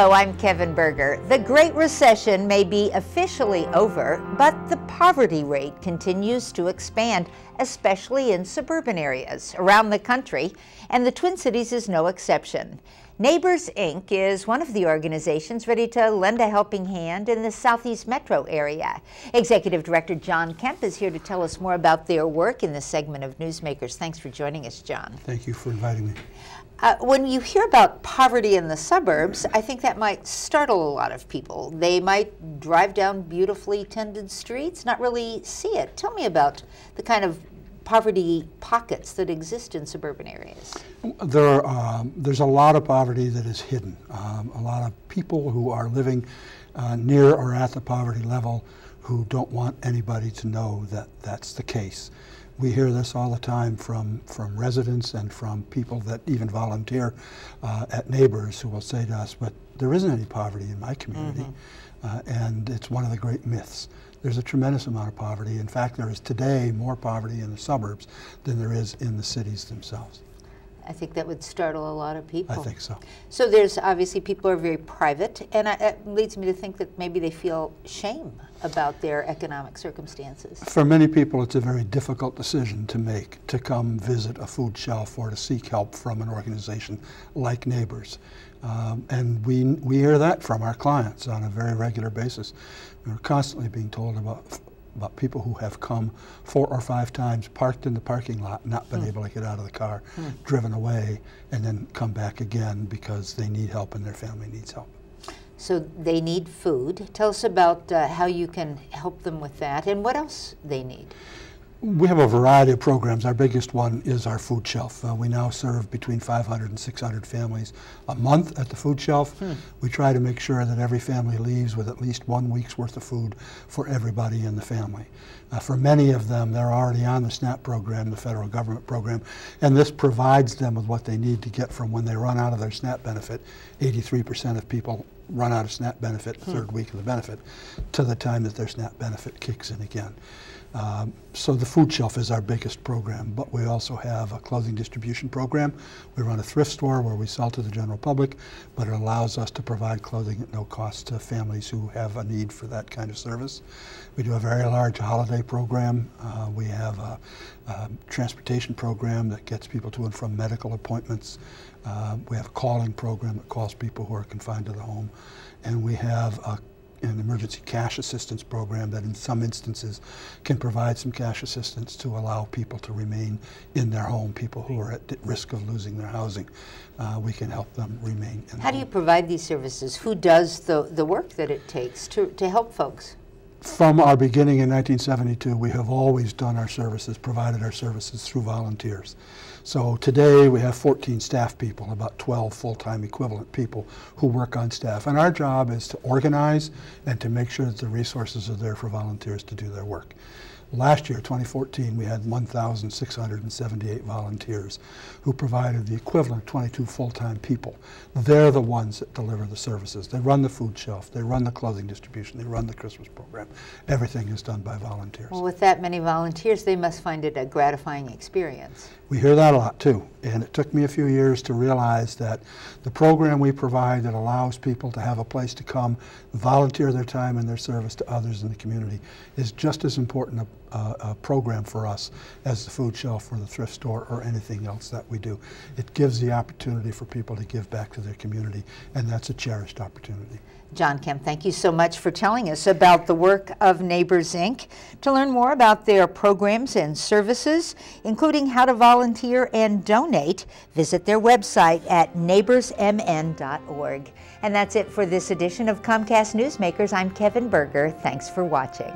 Hello, I'm Kevin Berger. The Great Recession may be officially over, but the poverty rate continues to expand, especially in suburban areas around the country, and the Twin Cities is no exception. Neighbors, Inc. is one of the organizations ready to lend a helping hand in the Southeast Metro area. Executive Director John Kemp is here to tell us more about their work in this segment of Newsmakers. Thanks for joining us, John. Thank you for inviting me. When you hear about poverty in the suburbs, I think that might startle a lot of people. They might drive down beautifully tended streets, not really see it. Tell me about the kind of poverty pockets that exist in suburban areas. There's a lot of poverty that is hidden. A lot of people who are living near or at the poverty level who don't want anybody to know that that's the case. We hear this all the time from residents and from people that even volunteer at Neighbors who will say to us, but there isn't any poverty in my community. And it's one of the great myths. There's a tremendous amount of poverty. In fact, there is today more poverty in the suburbs than there is in the cities themselves. I think that would startle a lot of people. I think so. So there's obviously people are very private, and it leads me to think that maybe they feel shame about their economic circumstances. For many people, it's a very difficult decision to make, to come visit a food shelf or to seek help from an organization like Neighbors. And we hear that from our clients on a very regular basis. We're constantly being told about people who have come 4 or 5 times, parked in the parking lot, not been able to get out of the car, driven away, and then come back again because they need help and their family needs help. So they need food. Tell us about how you can help them with that and what else they need. We have a variety of programs. Our biggest one is our food shelf. We now serve between 500 and 600 families a month at the food shelf. We try to make sure that every family leaves with at least 1 week's worth of food for everybody in the family. For many of them, they're already on the SNAP program, the federal government program, and this provides them with what they need to get from when they run out of their SNAP benefit. 83% of people run out of SNAP benefit the third week of the benefit to the time that their SNAP benefit kicks in again. So the food shelf is our biggest program, but we also have a clothing distribution program. We run a thrift store where we sell to the general public, but it allows us to provide clothing at no cost to families who have a need for that kind of service. We do a very large holiday program. We have a transportation program that gets people to and from medical appointments. We have a calling program that calls people who are confined to the home. And we have an emergency cash assistance program that in some instances can provide some cash assistance to allow people to remain in their home, people who are at risk of losing their housing. We can help them remain in How do you provide these services? Who does the work that it takes to help folks? From our beginning in 1972, we have always done our services, provided our services through volunteers. So today we have 14 staff people, about 12 full-time equivalent people who work on staff. And our job is to organize and to make sure that the resources are there for volunteers to do their work. Last year, 2014, we had 1,678 volunteers who provided the equivalent of 22 full-time people. They're the ones that deliver the services. They run the food shelf, they run the clothing distribution, they run the Christmas program. Everything is done by volunteers. Well, with that many volunteers, they must find it a gratifying experience. We hear that a lot too, and it took me a few years to realize that the program we provide that allows people to have a place to come, volunteer their time and their service to others in the community is just as important a program for us as the food shelf or the thrift store or anything else that we do. It gives the opportunity for people to give back to their community, and that's a cherished opportunity. John Kemp, thank you so much for telling us about the work of Neighbors, Inc. To learn more about their programs and services, including how to volunteer and donate, visit their website at neighborsmn.org. And that's it for this edition of Comcast Newsmakers. I'm Kevin Berger. Thanks for watching.